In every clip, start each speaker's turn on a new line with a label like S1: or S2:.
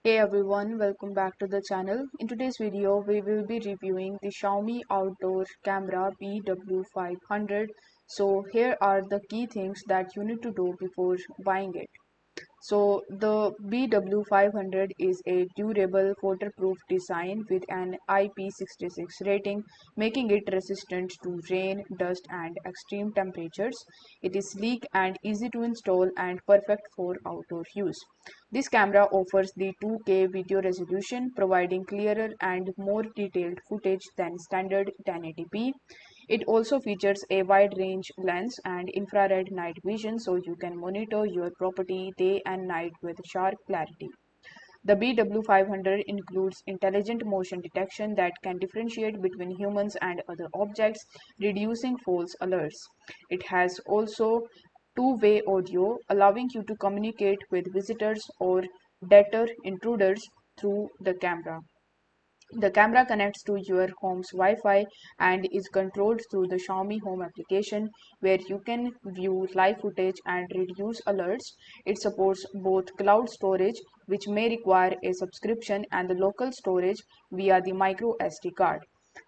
S1: Hey everyone, welcome back to the channel. In today's video, we will be reviewing the Xiaomi Outdoor Camera BW500. So here are the key things that you need to do before buying it. So the BW500 is a durable, waterproof design with an IP66 rating, making it resistant to rain, dust, and extreme temperatures. It is sleek and easy to install and perfect for outdoor use. This camera offers the 2K video resolution, providing clearer and more detailed footage than standard 1080p. It also features a wide range lens and infrared night vision so you can monitor your property day and night with sharp clarity. The BW500 includes intelligent motion detection that can differentiate between humans and other objects, reducing false alerts. It has also two-way audio, allowing you to communicate with visitors or deter intruders through the camera. The camera connects to your home's Wi-Fi and is controlled through the Xiaomi Home application, where you can view live footage and reduce alerts. It supports both cloud storage, which may require a subscription, and the local storage via the micro SD card.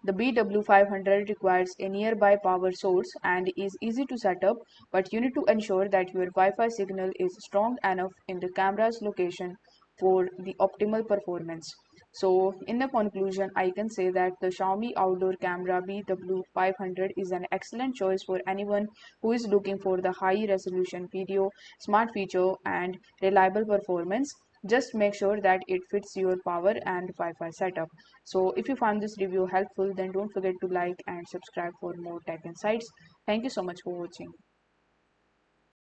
S1: The BW500 requires a nearby power source and is easy to set up, but you need to ensure that your Wi-Fi signal is strong enough in the camera's location for the optimal performance. So in the conclusion, I can say that the Xiaomi Outdoor Camera BW500 is an excellent choice for anyone who is looking for the high resolution video, smart feature, and reliable performance. Just make sure that it fits your power and Wi-Fi setup. So if you found this review helpful, then don't forget to like and subscribe for more tech insights. Thank you so much for watching.